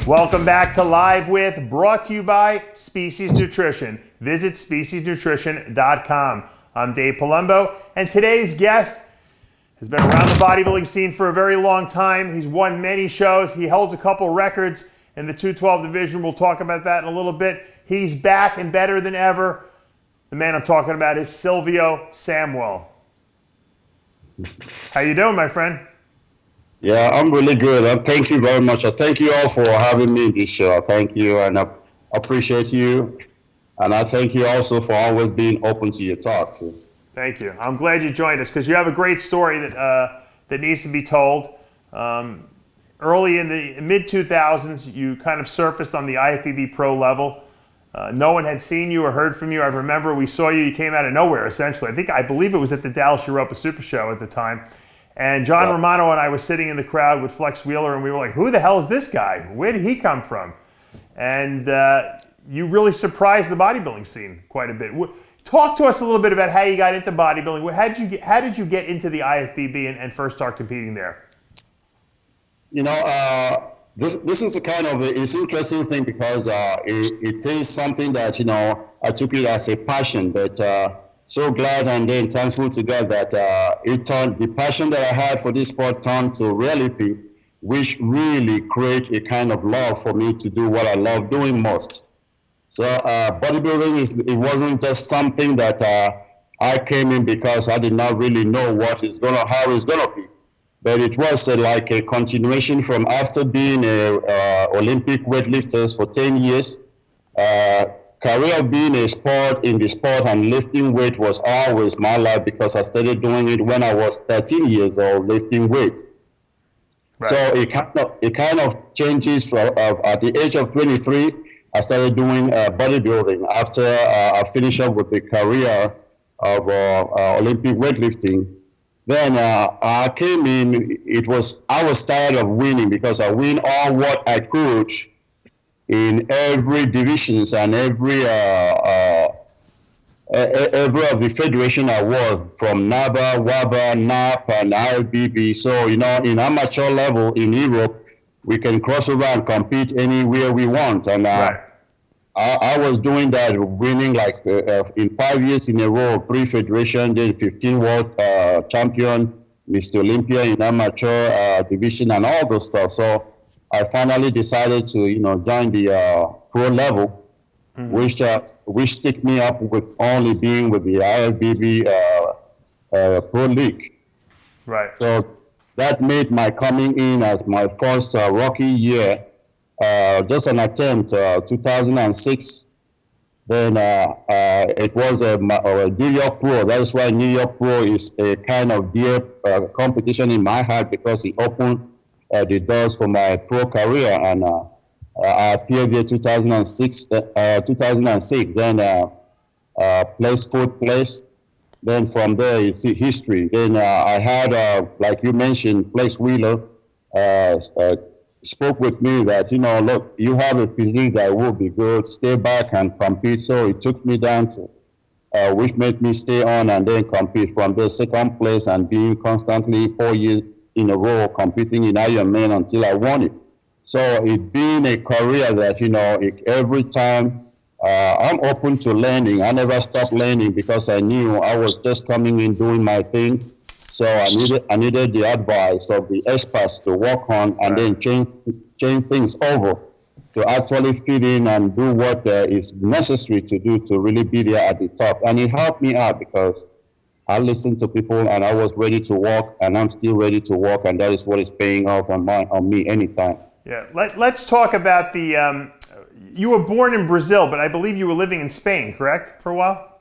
Welcome back to Live With, brought to you by Species Nutrition. Visit speciesnutrition.com. I'm Dave Palumbo, and today's guest has been around the bodybuilding scene for a very long time. He's won many shows. He holds a couple records in the 212 division. We'll talk about that in a little bit. He's back and better than ever. The man I'm talking about is Silvio Samuel. How you doing, my friend? Yeah, I'm really good. Thank you very much. I thank you all for having me in this show. Thank you, and I appreciate you. And I thank you also for always being open to your talk. So. Thank you. I'm glad you joined us because you have a great story that needs to be told. Early in the mid-2000s, you kind of surfaced on the IFBB Pro level. No one had seen you or heard from you. I remember we saw you. You came out of nowhere, essentially. I believe it was at the Dallas Europa Super Show at the time. And John Romano and I were sitting in the crowd with Flex Wheeler, and we were like, who the hell is this guy? Where did he come from? And you really surprised the bodybuilding scene quite a bit. Talk to us a little bit about how you got into bodybuilding. How did you get into the IFBB and first start competing there? You know, this is a kind of it's interesting thing because it is something that, you know, I took it as a passion, but so glad and then thankful to God that the passion that I had for this sport turned to reality, which really create a kind of love for me to do what I love doing most. So bodybuilding it wasn't just something that I came in because I did not really know how it's gonna be, but it was like a continuation from after being a Olympic weightlifter for 10 years. Career of being a sport in the sport and lifting weight was always my life because I started doing it when I was 13 years old, lifting weight. Right. So it kind of changes from at the age of 23. I started doing bodybuilding after I finished up with the career of Olympic weightlifting. Then I came in. I was tired of winning because I win all what I could in every divisions and every of the federation I was, from NABA, WABA, NAP, and IFBB. So, you know, in amateur level in Europe, we can cross over and compete anywhere we want. And I was doing that, winning like in 5 years in a row, 3 federations, then 15 world champion, Mr. Olympia in amateur division and all those stuff. So I finally decided to, you know, join the pro level, which stick me up with only being with the IFBB Pro League. Right. So that made my coming in as my first rookie year just an attempt, 2006. Then it was a New York Pro. That is why New York Pro is a kind of dear competition in my heart because it opened the doors for my pro career, and I appeared there 2006. Then placed fourth place. Then from there, you see history. Then I had, like you mentioned, Flex Wheeler spoke with me that, you know, look, you have a physique that will be good. Stay back and compete. So it took me down to, which made me stay on and then compete from the second place and being constantly 4 years in a row competing in Ironman until I won it. So it being a career that, you know, every time I'm open to learning. I never stopped learning because I knew I was just coming in doing my thing. So I needed the advice of the experts to work on and then change things over to actually fit in and do what is necessary to do to really be there at the top. And it helped me out because I listened to people and I was ready to work, and I'm still ready to work, and that is what is paying off on me anytime. Yeah, let's talk about the. You were born in Brazil, but I believe you were living in Spain, correct, for a while?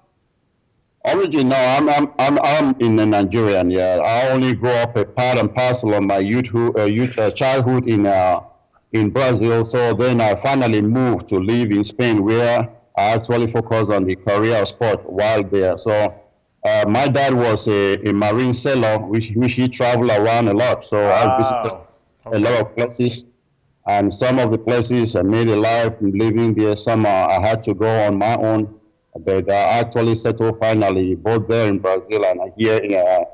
Originally, no, I'm in Nigerian. Yeah, I only grew up a part and parcel of my childhood in Brazil. So then I finally moved to live in Spain, where I actually focused on the career of sport while there. So. My dad was a marine sailor, which he traveled around a lot. So I visited a lot of places, and some of the places I made a life living there. Some I had to go on my own. but I actually settled finally both there in Brazil and here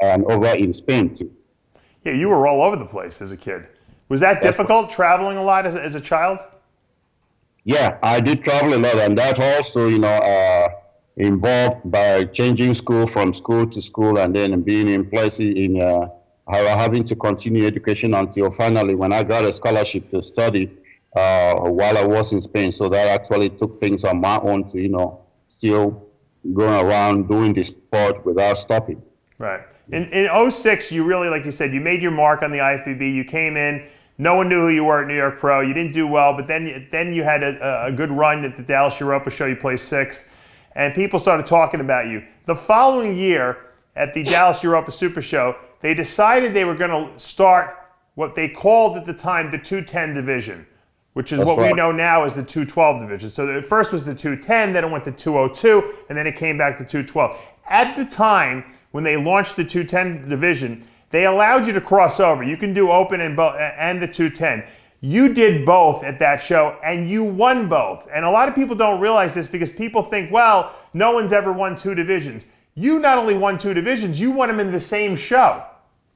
and over in Spain too. Yeah, you were all over the place as a kid. Was that That's difficult, traveling a lot as a child? Yeah, I did travel a lot, and that also, involved by changing school from school to school, and then being in places having to continue education until finally when I got a scholarship to study while I was in Spain. So that actually took things on my own to, still going around doing the sport without stopping. Right. In 06, you really, like you said, you made your mark on the IFBB. You came in. No one knew who you were at New York Pro. You didn't do well, but then you had a good run at the Dallas Europa show. You placed 6th, and people started talking about you. The following year at the Dallas Europa Super Show, they decided they were going to start what they called at the time the 210 division, which is what we know now as the 212 division. So it first was the 210, then it went to 202, and then it came back to 212. At the time, when they launched the 210 division, they allowed you to cross over. You can do open and the 210. You did both at that show, and you won both. And a lot of people don't realize this because people think, well, no one's ever won 2 divisions. You not only won 2 divisions, you won them in the same show.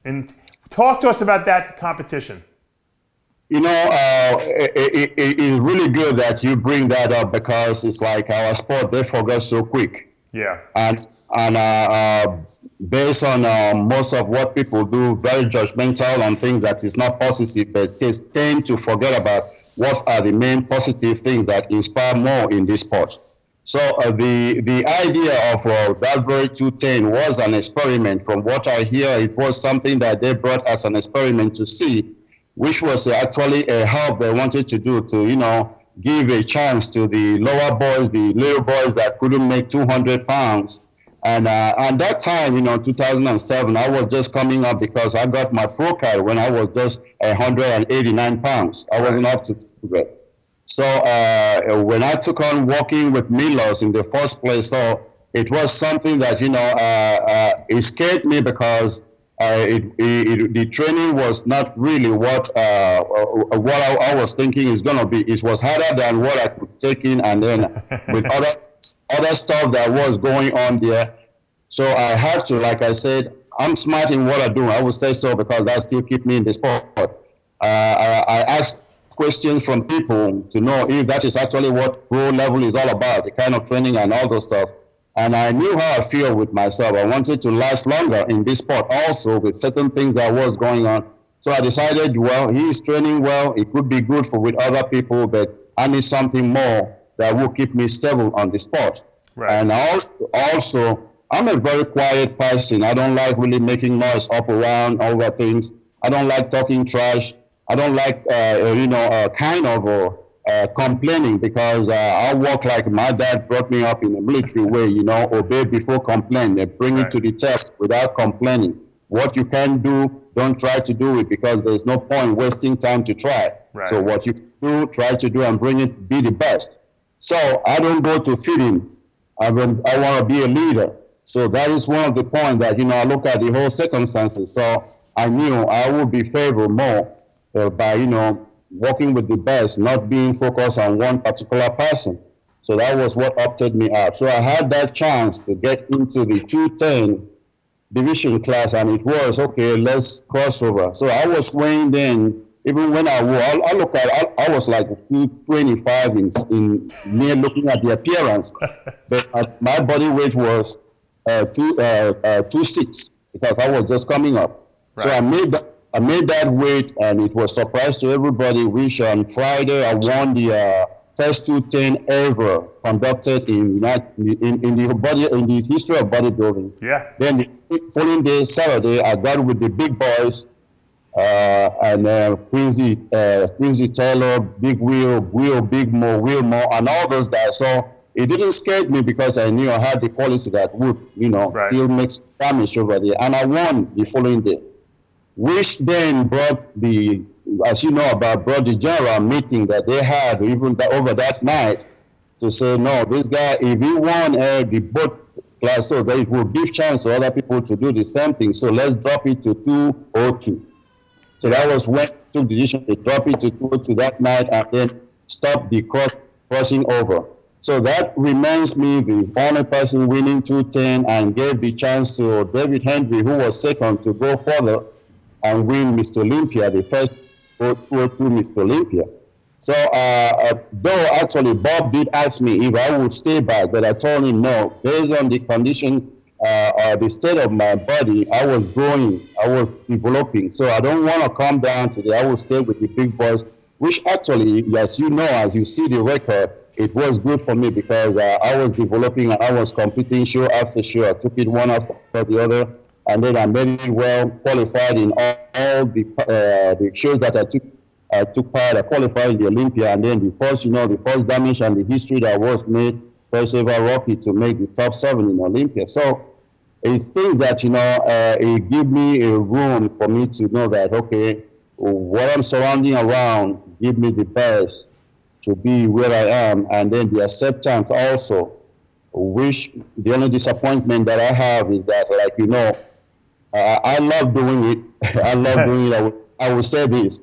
And talk to us about that competition. It is really good that you bring that up because it's like our sport, they forget so quick. Yeah. And based on most of what people do, very judgmental on things that is not positive, but they tend to forget about what are the main positive things that inspire more in this sport. So the idea of that very 210 was an experiment. From what I hear, it was something that they brought as an experiment to see, which was actually a help they wanted to do to, give a chance to the lower boys, the little boys that couldn't make 200 pounds. And at that time, 2007, I was just coming up because I got my pro card when I was just 189 pounds. I wasn't up to 200. So when I took on working with Milos in the first place, so it was something that, it scared me because the training was not really what I was thinking is going to be. It was harder than what I could take in, and then with other stuff that was going on there. So I had to, like I said, I'm smart in what I do. I would say so because that still keep me in the sport. I asked questions from people to know if that is actually what pro level is all about, the kind of training and all those stuff. And I knew how I feel with myself. I wanted to last longer in this sport also with certain things that was going on. So I decided, well, he's training well. It could be good with other people, but I need something more that will keep me stable on the sport. Right. And also, I'm a very quiet person. I don't like really making noise up around over things. I don't like talking trash. I don't like, complaining because I work like my dad brought me up in a military way, obey before complain. They bring it to the test without complaining. What you can do, don't try to do it because there's no point wasting time to try. Right. So what you do, try to do and bring it, be the best. So I don't go to fit in. I want to be a leader. So that is one of the points that, I look at the whole circumstances. So I knew I would be favored more by, working with the best, not being focused on one particular person. So that was what opted me out. So I had that chance to get into the 210 division class, and it was, okay, let's cross over. So I was weighing then, even when I was like 225 in near looking at the appearance, but my body weight was 2.6 because I was just coming up. Right. So I made that weight, and it was a surprise to everybody, which on Friday I won the first 210 ever conducted in the history of bodybuilding. Yeah. Then the following day, Saturday, I got with the big boys, and Quincy Taylor, Big Will, Big Mo, Wilmore, and all those guys. So it didn't scare me because I knew I had the quality that would, still make damage over there. And I won the following day, which then brought the general meeting that they had even over that night to say, no, this guy, if he won the both class, so that it will give chance to other people to do the same thing. So let's drop it to 202. So that was when I took the decision to drop it to 202 that night and then stop the crossing over. So that reminds me the only person winning 210 and gave the chance to David Henry, who was second, to go further and win Mr. Olympia, the first go through Mr. Olympia. So though actually Bob did ask me if I would stay back, but I told him no. Based on the condition or the state of my body, I was growing, I was developing. So I don't want to come down to I will stay with the big boys, which actually, as you know, as you see the record, it was good for me because I was developing and I was competing show after show. I took it one after the other, and then I made it well, qualified in all the shows that I took part. I qualified in the Olympia, and then the first damage and the history that was made, first ever rookie to make the top 7 in Olympia. So it's things that, it give me a room for me to know that, okay, what I'm surrounding around give me the best to be where I am, and then the acceptance also, which the only disappointment that I have is that, I love doing it. I love doing it. I will say this.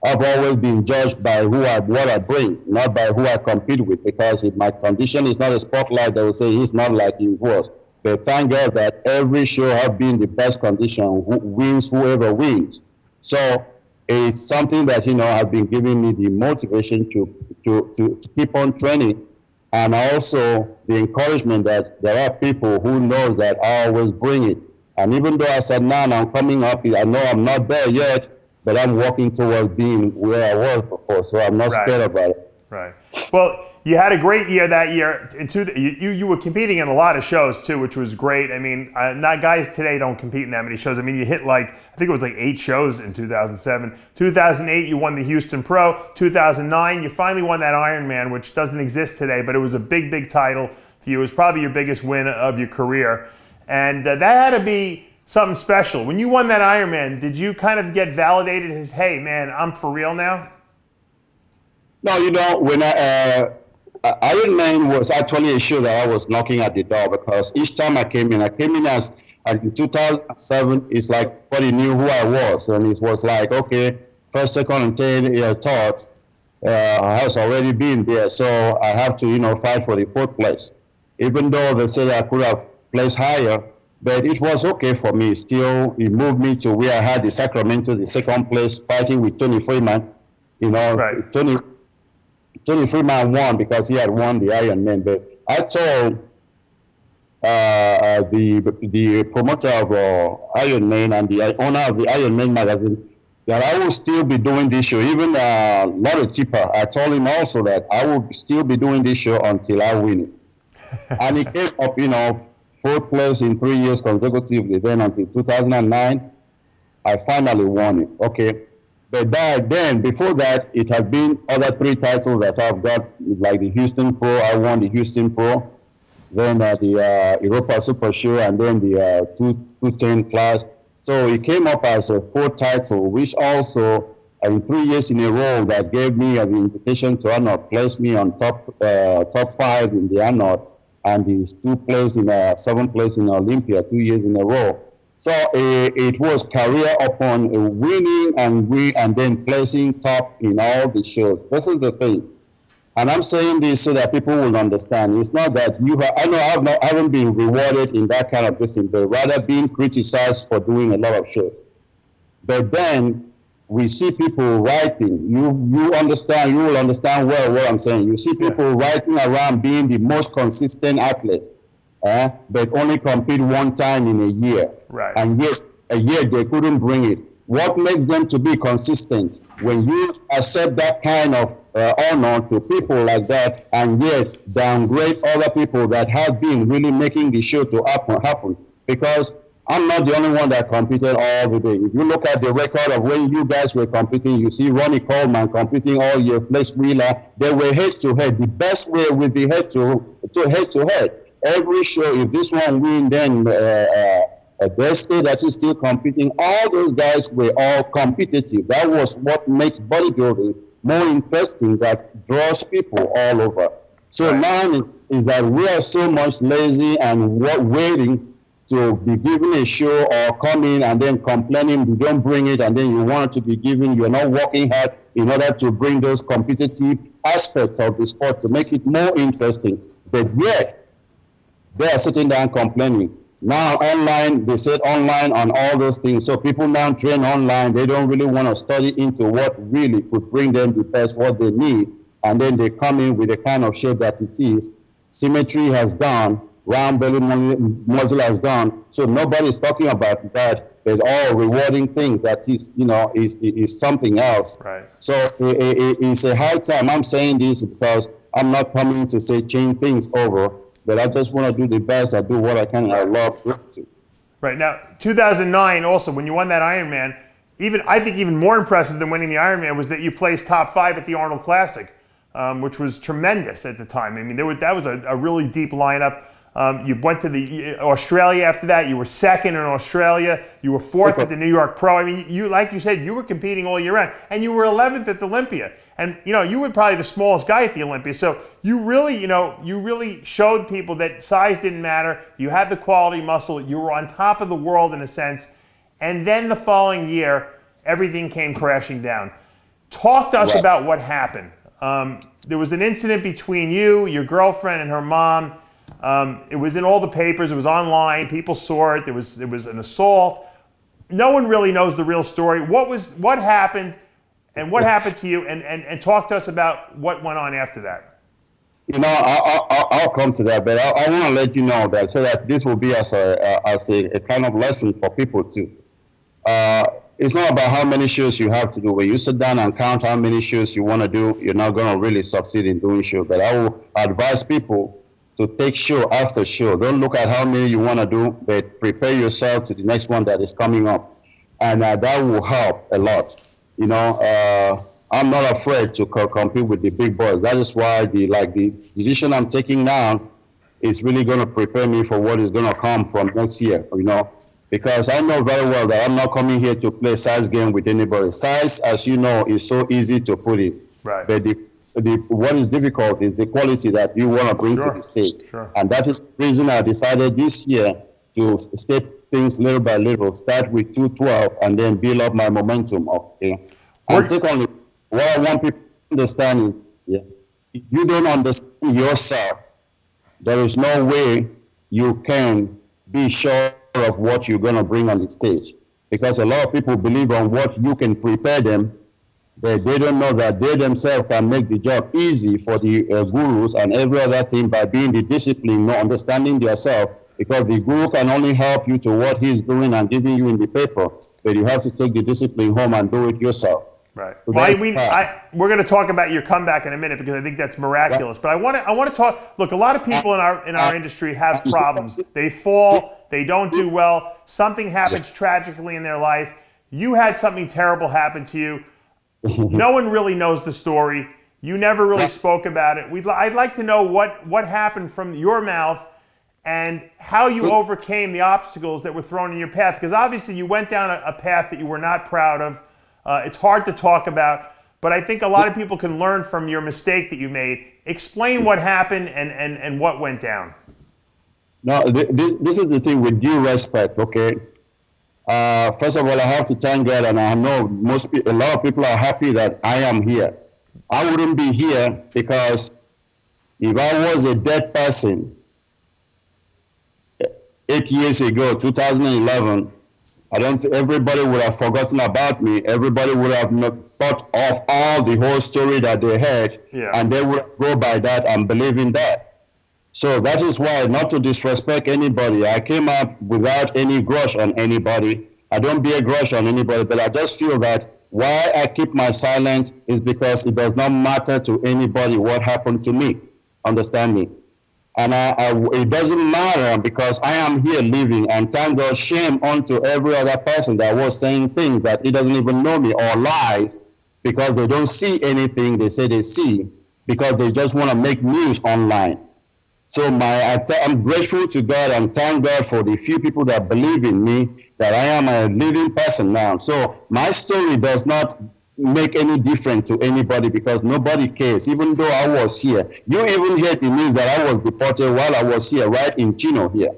I've always been judged by what I bring, not by who I compete with, because if my condition is not a spotlight, they will say he's not like he was. But thank God that every show have been the best condition, who wins whoever wins. So it's something that, has been giving me the motivation to keep on training, and also the encouragement that there are people who know that I always bring it. And even though I said, now I'm coming up, I know I'm not there yet, but I'm working towards being where I was before, so I'm not scared about it. Right. Well, you had a great year that year. You were competing in a lot of shows too, which was great. I mean, not guys today don't compete in that many shows. I mean, you hit I think it was 8 shows in 2007. 2008, you won the Houston Pro. 2009, you finally won that Ironman, which doesn't exist today, but it was a big, big title for you. It was probably your biggest win of your career. And that had to be something special. When you won that Ironman, did you kind of get validated as, hey, man, I'm for real now? No, when Ironman was actually a show that I was knocking at the door, because each time I came in as in 2007, it's like everybody knew who I was. And it was like, okay, first, second, and third, third has already been there. So I have to, fight for the 4th place. Even though they said I could have placed higher, but it was okay for me. Still, it moved me to where I had the Sacramento, the 2nd place, fighting with Tony Freeman. Right. Tony Freeman won because he had won the Ironman. But I told the promoter of Ironman and the owner of the Ironman magazine that I will still be doing this show. Even Larry Tipper, I told him also that I will still be doing this show until I win it. And he came up, 4th place in 3 years consecutively. Then until 2009, I finally won it. Okay. But then, before that, it has been other 3 titles that I've got, like the Houston Pro. I won the Houston Pro, then the Europa Super Show, and then the 210 class. So it came up as a 4th title, which also, in 3 years in a row, that gave me the invitation to Arnold, place me on top 5 in the Arnold, and the 7th place in Olympia 2 years in a row. So it was career upon winning and then placing top in all the shows. This is the thing. And I'm saying this so that people will understand. It's not that I haven't been rewarded in that kind of thing, but rather being criticized for doing a lot of shows. But then we see people writing. You will understand well what I'm saying. You see people writing around being the most consistent athlete. But only compete 1 time in a year. Right. And yet, a year they couldn't bring it. What makes them to be consistent? When you accept that kind of honor to people like that, and yet downgrade other people that have been really making the show to happen. Because I'm not the only one that competed all the day. If you look at the record of when you guys were competing, you see Ronnie Coleman competing all year, Flex Wheeler. They were head-to-head. The best way with the head-to-head. Every show, if this one win, then Dusty that is still competing. All those guys were all competitive. That was what makes bodybuilding more interesting, that draws people all over. So now is that we are so much lazy and waiting to be given a show or come in and then complaining you don't bring it, and then you want to be given, you're not working hard in order to bring those competitive aspects of the sport to make it more interesting. But yet, they are sitting down complaining. Now online, they said online on all those things. So people now train online. They don't really want to study into what really could bring them the best, what they need. And then they come in with the kind of shape that it is. Symmetry has gone, round belly module has gone. So nobody's talking about that. It's all rewarding things that is, is something else. Right. So it's a high time. I'm saying this because I'm not coming to say change things over, but I just want to do the best. I do what I can. I love to. Right. Now, 2009 also, when you won that Ironman, I think even more impressive than winning the Ironman was that you placed top 5 at the Arnold Classic, which was tremendous at the time. I mean, that was a really deep lineup. You went to the Australia after that. You were second in Australia. You were 4th at the New York Pro. I mean, like you said, you were competing all year round, and you were 11th at the Olympia. And you were probably the smallest guy at the Olympia. So you really showed people that size didn't matter. You had the quality muscle. You were on top of the world in a sense. And then the following year, everything came crashing down. Talk to us about what happened. There was an incident between you, your girlfriend, and her mom. It was in all the papers. It was online. People saw it. There was an assault. No one really knows the real story. What happened, and what happened to you? And talk to us about what went on after that. I'll come to that, but I want to let you know that so that this will be as a kind of lesson for people too. It's not about how many shows you have to do. When you sit down and count how many shows you want to do, you're not going to really succeed in doing shows. But I will advise people to take show after show. Don't look at how many you want to do, but prepare yourself to the next one that is coming up. And that will help a lot. I'm not afraid to compete with the big boys. That is why the decision I'm taking now is really going to prepare me for what is going to come from next year, because I know very well that I'm not coming here to play size game with anybody. Size, as you know, is so easy to put it. Right. But what is difficult is the quality that you want to bring to the stage. Sure. And that is the reason I decided this year to step things little by little, start with 212 and then build up my momentum up. And secondly, what I want people to understand is, if you don't understand yourself, there is no way you can be sure of what you're going to bring on the stage. Because a lot of people believe on what you can prepare them, but they don't know that they themselves can make the job easy for the gurus and every other thing by being the discipline, not understanding yourself, because the guru can only help you to what he's doing and giving you in the paper, but you have to take the discipline home and do it yourself. Right. So we're going to talk about your comeback in a minute because I think that's miraculous. But I want to talk. Look, a lot of people in our industry have problems. They fall. They don't do well. Something happens tragically in their life. You had something terrible happen to you. No one really knows the story. You never really spoke about it. I'd like to know what happened from your mouth and how you overcame the obstacles that were thrown in your path. Because obviously you went down a path that you were not proud of. It's hard to talk about, but I think a lot of people can learn from your mistake that you made. Explain what happened and what went down. No, this is the thing, with due respect, okay? First of all, I have to thank God, and I know a lot of people are happy that I am here. I wouldn't be here because if I was a dead person 8 years ago, 2011, everybody would have forgotten about me. Everybody would have not thought of all the whole story that they heard, and they would go by that and believe in that. So that is why, not to disrespect anybody, I came up without any grudge on anybody. I don't bear grudge on anybody, but I just feel that why I keep my silence is because it does not matter to anybody what happened to me. Understand me? And it doesn't matter because I am here living, and thank God, shame onto every other person that was saying things that he doesn't even know me, or lies because they don't see anything they say they see, because they just want to make news online. So I'm grateful to God and thank God for the few people that believe in me, that I am a living person now. So my story does not make any difference to anybody because nobody cares, even though I was here. You even heard the news that I was deported while I was here, right in Chino here.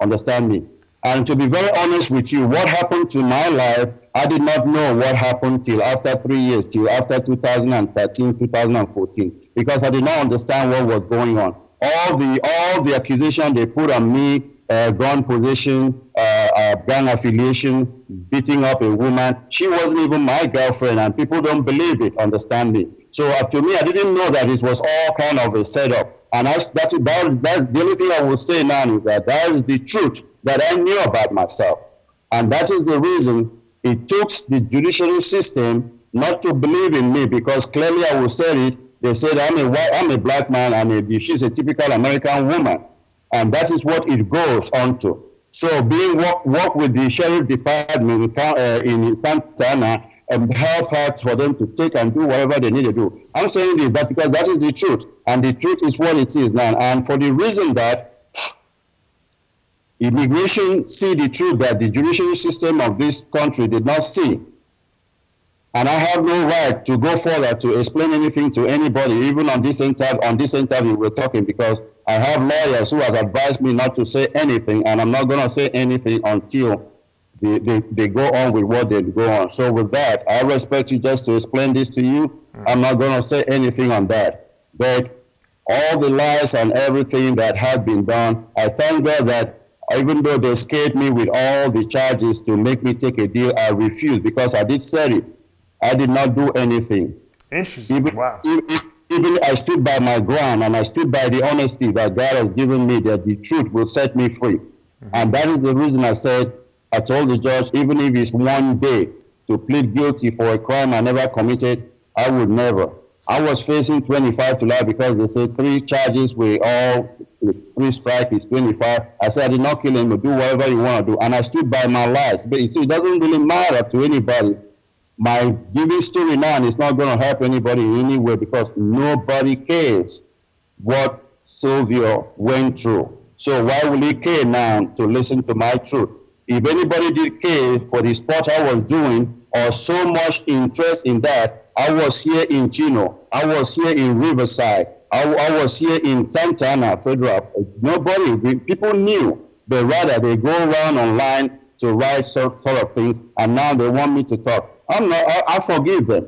Understand me? And to be very honest with you, what happened to my life, I did not know what happened till after 3 years, till after 2013, 2014, because I did not understand what was going on. All the accusation they put on me, gun possession, gang affiliation, beating up a woman, she wasn't even my girlfriend, and people don't believe it, understand me. So to me, I didn't know that it was all kind of a setup. And that's the only thing I will say now is that is the truth that I knew about myself. And that is the reason it took the judiciary system not to believe in me, because clearly I will say it. They said I'm a black man and she's a typical American woman. And that is what it goes on to. So being work with the sheriff department in Santana and help her for them to take and do whatever they need to do. I'm saying this but because that is the truth. And the truth is what it is now. And for the reason that immigration see the truth that the judiciary system of this country did not see. And I have no right to go further to explain anything to anybody, even on this interview we're talking, because I have lawyers who have advised me not to say anything, and I'm not going to say anything until they go on with what they go on. So with that, I respect you just to explain this to you. I'm not going to say anything on that. But all the lies and everything that had been done, I thank God that even though they scared me with all the charges to make me take a deal, I refused because I did say it. I did not do anything. Interesting. Wow. Even I stood by my ground and I stood by the honesty that God has given me, that the truth will set me free. Mm-hmm. And that is the reason I told the judge, even if it's one day to plead guilty for a crime I never committed, I would never. I was facing 25 to life because they said 3 charges were all 3 strikes is 25. I said I did not kill him, but do whatever you want to do. And I stood by my lies. But you see, it doesn't really matter to anybody. My giving story now is not going to help anybody in any way because nobody cares what Silvio went through. So why will he care now to listen to my truth? If anybody did care for the sport I was doing or so much interest in that, I was here in Chino. I was here in Riverside. I was here in Santa Ana Federal. Nobody, people knew, but rather they go around online to write sort of things, and now they want me to talk. I forgive them.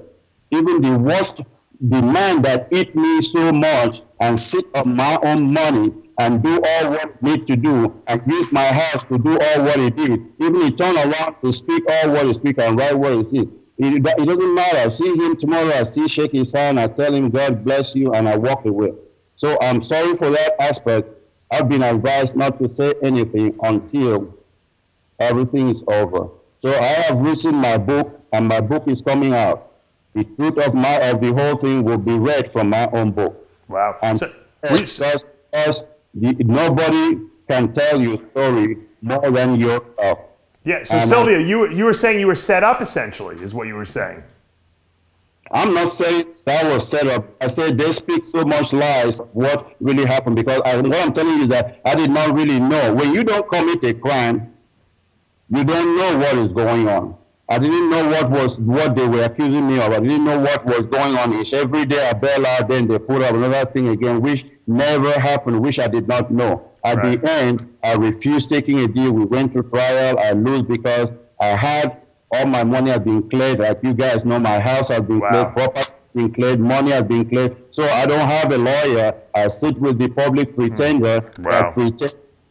Even the man that eat me so much and sit on my own money and do all what he need to do and use my house to do all what he did. Even he turn around to speak all what he speak and write what he see. It doesn't matter. I see him tomorrow, I see shake his hand, I tell him God bless you, and I walk away. So I'm sorry for that aspect. I've been advised not to say anything until everything is over. So I have written my book, and my book is coming out. The truth of the whole thing will be read from my own book. Wow. And because nobody can tell your story more than yourself. Yeah, so Silvio, you were saying you were set up essentially, is what you were saying. I'm not saying that was set up. I said they speak so much lies of what really happened because what I'm telling you is that I did not really know. When you don't commit a crime, you don't know what is going on. I didn't know what they were accusing me of. I didn't know what was going on. It's every day I bail out, then they put up another thing again, which never happened, which I did not know. At the end, I refused taking a deal. We went to trial. I lose because I had all my money had been cleared. Like you guys know, my house has been cleared, property has been cleared, money has been cleared. So I don't have a lawyer. I sit with the public pretender that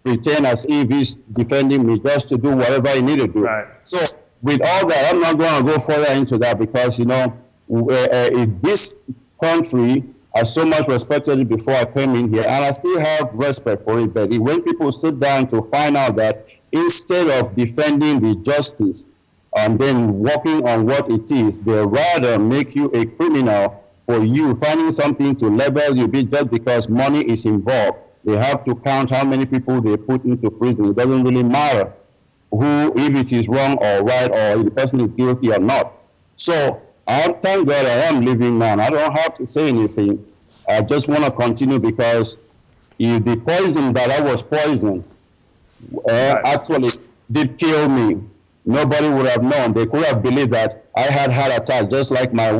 pretend as if he's defending me just to do whatever he needed to do. Right. So with all that, I'm not going to go further into that because, in this country, I so much respected it before I came in here, and I still have respect for it. But when people sit down to find out that instead of defending the justice and then working on what it is, they rather make you a criminal for you finding something to label you just because money is involved. They have to count how many people they put into prison. It doesn't really matter if it is wrong or right or if the person is guilty or not. So I thank God I am living now. I don't have to say anything. I just want to continue because if the poison that I was poisoned actually did kill me, nobody would have known. They could have believed that I had heart attack, just like my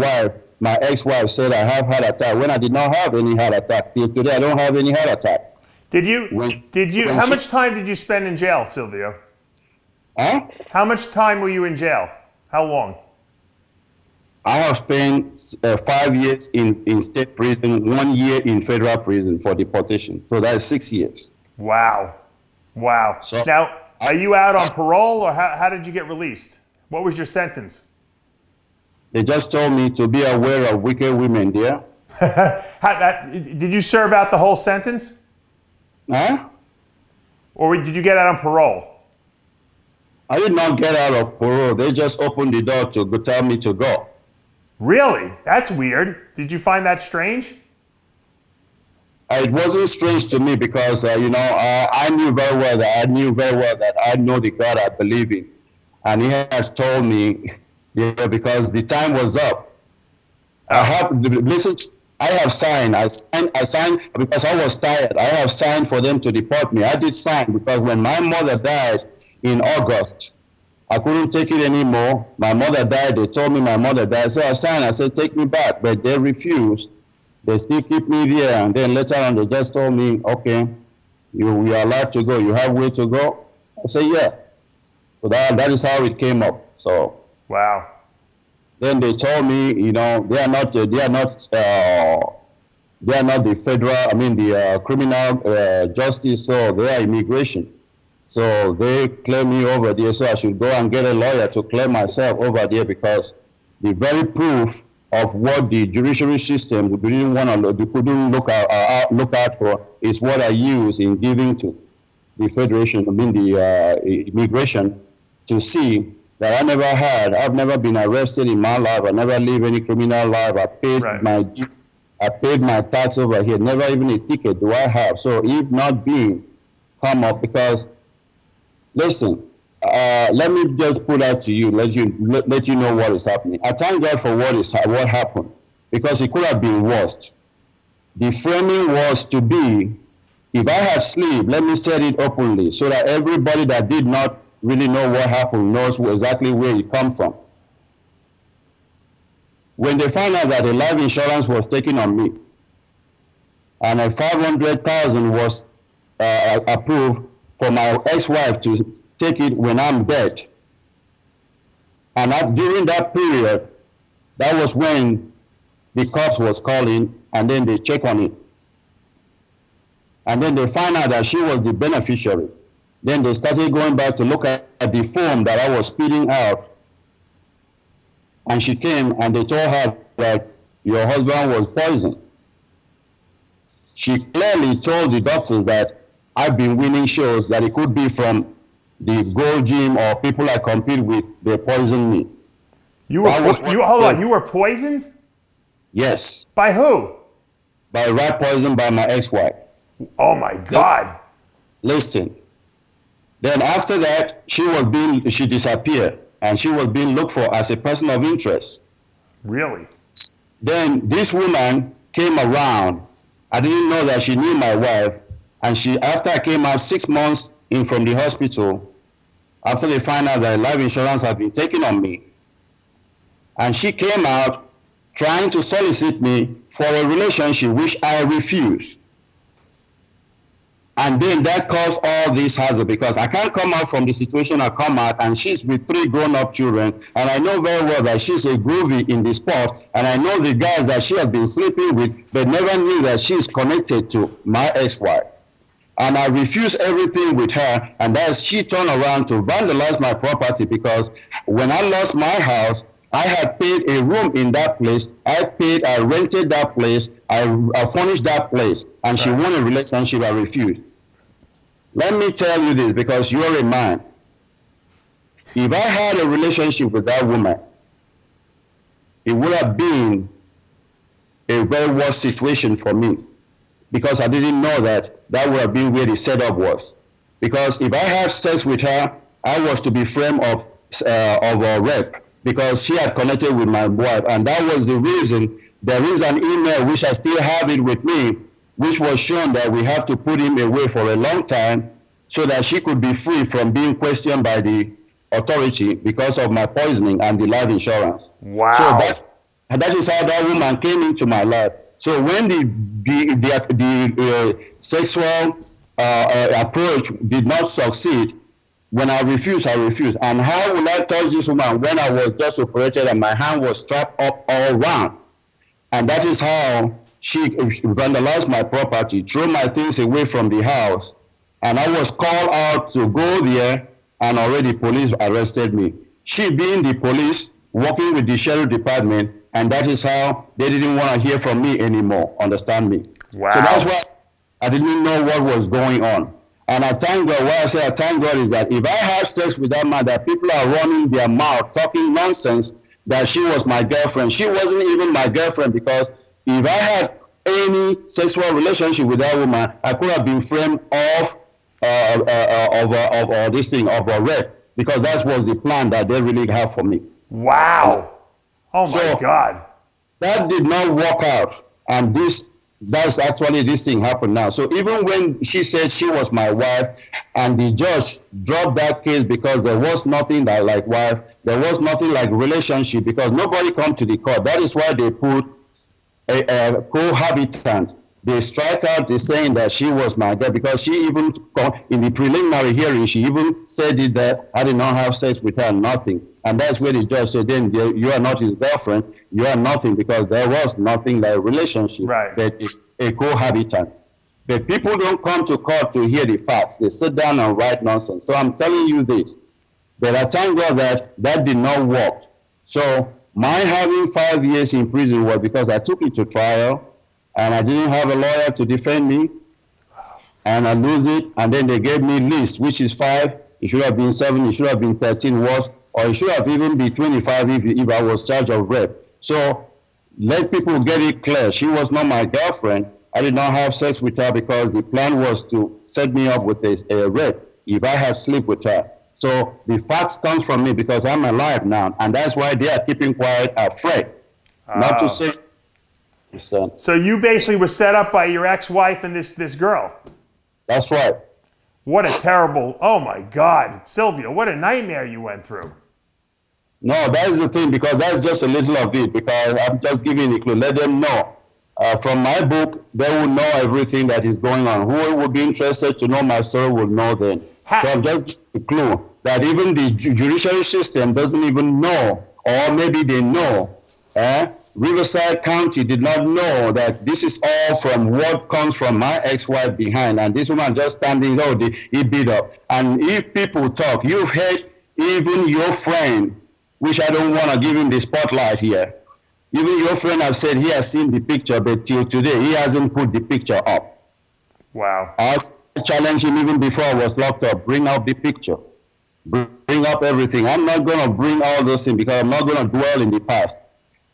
ex-wife said I have heart attack when I did not have any heart attack. Till today, I don't have any heart attack. How much time did you spend in jail, Silvio? Huh? How much time were you in jail? How long? I have spent 5 years in state prison, 1 year in federal prison for deportation. So that's 6 years. Wow. Wow. So Now, are you out on parole, or how did you get released? What was your sentence? they just told me to be aware of wicked women there. Did you serve out the whole sentence? Huh? Or did you get out on parole? I did not get out of parole. They just opened the door to tell me to go. Really? That's weird. Did you find that strange? It wasn't strange to me because I knew very well that I know the God I believe in, and He has told me, because the time was up. I have signed. I signed because I was tired. I have signed for them to deport me. I did sign because when my mother died in August, I couldn't take it anymore. My mother died. They told me my mother died. So I signed. I said, take me back. But they refused. They still keep me there. And then later on, they just told me, okay, we are allowed to go. You have way to go? I said, yeah. So that is how it came up. So wow. Then they told me, they are not the federal, the criminal justice, so they are immigration. So they claim me over there, so I should go and get a lawyer to claim myself over there, because the very proof of what the judiciary system couldn't look out for is what I use in giving to the federation, the immigration, to see that I've never been arrested in my life. I never lived any criminal life. I paid my tax over here. Never even a ticket do I have. So if not being come up, because listen, let me just put out to you, let you know what is happening. I thank God for what happened, because it could have been worse. The framing was to be, if I had sleep, let me set it openly so that everybody that did not really know what happened knows exactly where it comes from. When they found out that the life insurance was taken on me, and a $500,000 was approved for my ex-wife to take it when I'm dead, and during that period, that was when the cops was calling, and then they check on it, and then they find out that she was the beneficiary. Then they started going back to look at the form that I was spitting out. And she came and they told her that your husband was poisoned. She clearly told the doctors that I've been winning shows, that it could be from the Gold Gym or people I compete with, they poisoned me. Hold on, you were poisoned? Yes. By who? By rat poison by my ex-wife. Oh my God. Listen. Then after that, she disappeared, and she was being looked for as a person of interest. Really? Then this woman came around. I didn't know that she knew my wife, and after I came out 6 months in from the hospital, after they found out that life insurance had been taken on me, and she came out trying to solicit me for a relationship which I refused. And then that caused all this hassle, because I can't come out from the situation I come out, and she's with 3 grown-up children, and I know very well that she's a groovy in the sport, and I know the guys that she has been sleeping with, but never knew that she's connected to my ex-wife. And I refused everything with her, and she turned around to vandalize my property, because when I lost my house, I had paid a room in that place. I rented that place. I furnished that place. And she wanted a relationship. I refused. Let me tell you this, because you're a man. If I had a relationship with that woman, it would have been a very worse situation for me, because I didn't know that would have been where the setup was. Because if I had sex with her, I was to be framed of rape, because she had connected with my wife, and that was the reason. There is an email, which I still have it with me, which was shown that we have to put him away for a long time so that she could be free from being questioned by the authority because of my poisoning and the life insurance. Wow. So that is how that woman came into my life. So when the sexual approach did not succeed, when I refuse, I refuse. And how will I touch this woman when I was just operated and my hand was strapped up all around? And that is how she vandalized my property, threw my things away from the house. And I was called out to go there, and already police arrested me. She being the police, working with the sheriff department, and that is how they didn't want to hear from me anymore, understand me? Wow. So that's why I didn't know what was going on. And I thank God, why I say I thank God is that if I have sex with that man, that people are running their mouth, talking nonsense, that she was my girlfriend. She wasn't even my girlfriend, because if I had any sexual relationship with that woman, I could have been framed of this thing, of a rape, because that was the plan that they really have for me. Wow. Oh my God. That did not work out. And that's actually this thing happened now. So even when she said she was my wife, and the judge dropped that case because there was nothing that like wife, there was nothing like relationship, because nobody come to the court. That is why they put a cohabitant. They strike out the saying that she was my girl, because she even, in the preliminary hearing, she even said it that I did not have sex with her, nothing. And that's where the judge said, then you are not his girlfriend, you are nothing, because there was nothing like relationship, right, but a cohabitant. But people don't come to court to hear the facts. They sit down and write nonsense. So I'm telling you this, that I thank God that did not work. So my having 5 years in prison was because I took it to trial, and I didn't have a lawyer to defend me, and I lose it, and then they gave me list, which is 5. It should have been 7. It should have been 13 worse, or it should have even been 25 if I was charged of rape. So let people get it clear. She was not my girlfriend. I did not have sex with her because the plan was to set me up with a rape if I had slept with her. So the facts come from me because I'm alive now, and that's why they are keeping quiet, afraid. Not to say. So you basically were set up by your ex-wife and this girl. That's right. What a terrible, oh my God, Silvio, what a nightmare you went through. No, that is the thing, because that's just a little of it, because I'm just giving a clue. Let them know. From my book, they will know everything that is going on. Who would be interested to know my story will know then. So I'm just giving a clue that even the judiciary system doesn't even know, or maybe they know. Riverside County did not know that this is all from what comes from my ex-wife behind, and this woman just standing, he beat up. And if people talk, you've heard even your friend, which I don't want to give him the spotlight here, even your friend has said he has seen the picture, but till today he hasn't put the picture up. Wow. I challenged him even before I was locked up, bring out the picture, bring up everything. I'm not going to bring all those things because I'm not going to dwell in the past.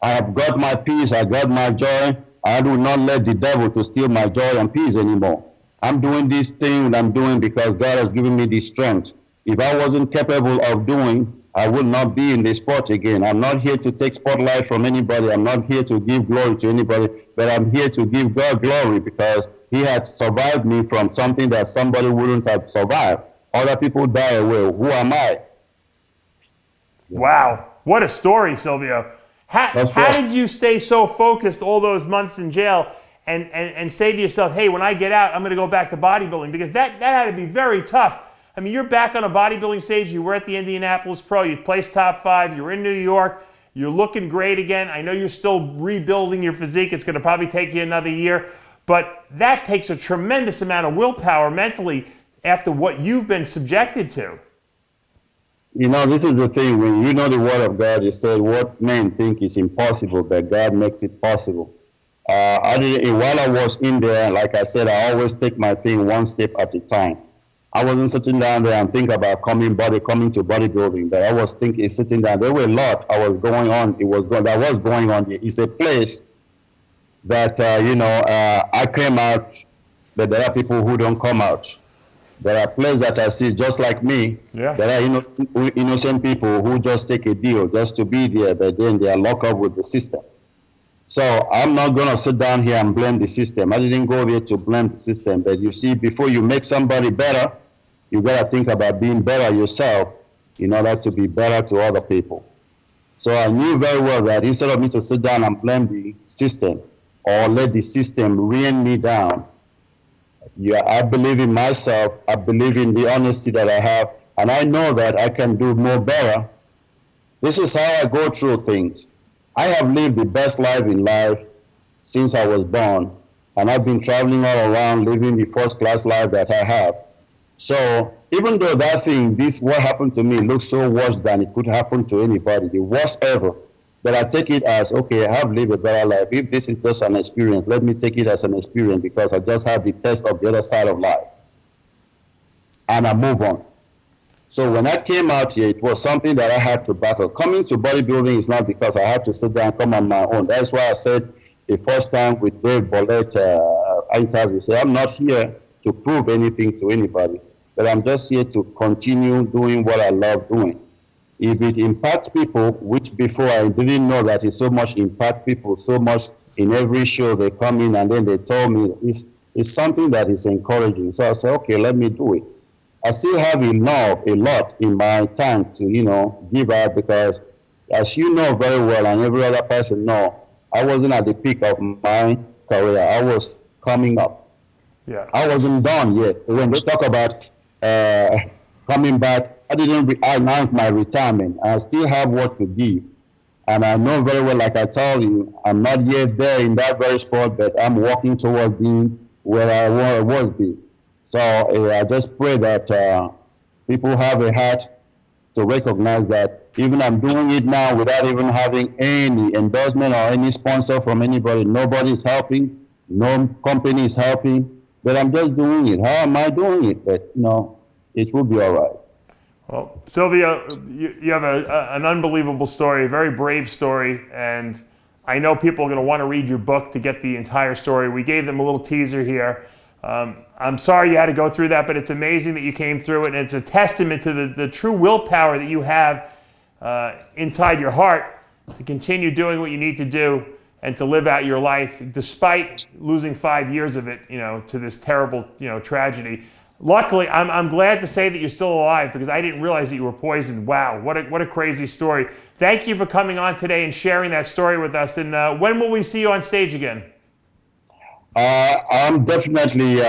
I have got my peace, I got my joy. I do not let the devil to steal my joy and peace anymore. I'm doing this thing I'm doing because God has given me the strength. If I wasn't capable of doing, I would not be in the sport again. I'm not here to take spotlight from anybody. I'm not here to give glory to anybody, but I'm here to give God glory because he had survived me from something that somebody wouldn't have survived. Other people die away. Who am I? Wow. What a story, Silvio. How did you stay so focused all those months in jail and say to yourself, hey, when I get out, I'm going to go back to bodybuilding? Because that had to be very tough. I mean, you're back on a bodybuilding stage. You were at the Indianapolis Pro. You placed top 5. You're in New York. You're looking great again. I know you're still rebuilding your physique. It's going to probably take you another year. But that takes a tremendous amount of willpower mentally after what you've been subjected to. You know, this is the thing. When you know the word of God, you said what men think is impossible, but God makes it possible. While I was in there, like I said, I always take my thing one step at a time. I wasn't sitting down there and think about coming to bodybuilding, but I was sitting down. There were a lot I was going on. That was going on. It's a place that, I came out, but there are people who don't come out. There are places that I see just like me. Yeah. There are innocent people who just take a deal just to be there, but then they are locked up with the system. So I'm not going to sit down here and blame the system. I didn't go there to blame the system. But you see, before you make somebody better, you got to think about being better yourself in order to be better to other people. So I knew very well that instead of me to sit down and blame the system or let the system rein me down, I believe in myself. I believe in the honesty that I have. and I know that I can do more better. This is how I go through things. I have lived the best life in life since I was born, and I've been traveling all around living the first class life that I have. So even though that thing, this what happened to me looks so worse than it could happen to anybody, the worst ever, but I take it as, okay, I have lived a better life. If this is just an experience, let me take it as an experience because I just had the test of the other side of life. And I move on. So when I came out here, it was something that I had to battle. Coming to bodybuilding is not because I had to sit down and come on my own. That's why I said the first time with Dave Palumbo interview, so I'm not here to prove anything to anybody, but I'm just here to continue doing what I love doing. If it impacts people, which before I didn't know that it so much impact people, so much in every show they come in and then they tell me it's something that is encouraging. So I said, okay, let me do it. I still have a lot in my tank to, give out because as you know very well and every other person know, I wasn't at the peak of my career. I was coming up. Yeah. I wasn't done yet. When they talk about coming back, I didn't announce my retirement. I still have what to give. And I know very well, like I told you, I'm not yet there in that very spot, but I'm working towards being where I was being. So I just pray that people have a heart to recognize that even I'm doing it now without even having any endorsement or any sponsor from anybody. Nobody is helping. No company is helping. But I'm just doing it. How am I doing it? But, it will be all right. Well, Silvio, you have an unbelievable story, a very brave story, and I know people are going to want to read your book to get the entire story. We gave them a little teaser here. I'm sorry you had to go through that, but it's amazing that you came through it, and it's a testament to the true willpower that you have inside your heart to continue doing what you need to do and to live out your life despite losing 5 years of it, to this terrible, tragedy. Luckily, I'm glad to say that you're still alive because I didn't realize that you were poisoned. Wow, what a crazy story. Thank you for coming on today and sharing that story with us. And when will we see you on stage again? I'm definitely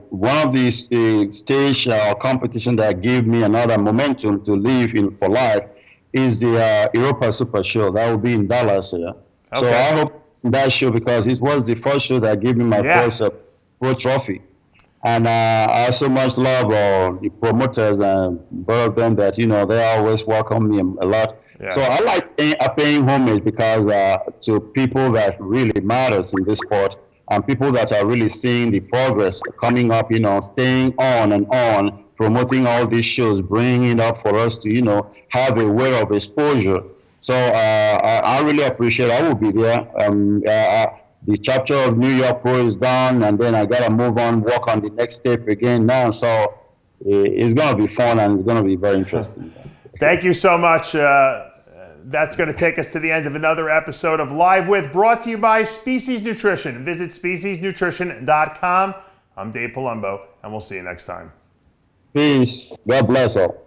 one of these stage competition that gave me another momentum to live in for life is the Europa Super Show. That will be in Dallas. Yeah. Okay. So I hope that show because it was the first show that gave me my first pro trophy. And I so much love the promoters and both of them that, they always welcome me a lot. Yeah. So I like paying homage because to people that really matters in this sport and people that are really seeing the progress coming up, staying on and on, promoting all these shows, bringing it up for us to, have a way of exposure. So I really appreciate it. I will be there. The chapter of New York Pro is done, and then I got to move on, work on the next step again now. So it's going to be fun, and it's going to be very interesting. Thank you so much. That's going to take us to the end of another episode of Live With, brought to you by Species Nutrition. Visit speciesnutrition.com. I'm Dave Palumbo, and we'll see you next time. Peace. God bless all.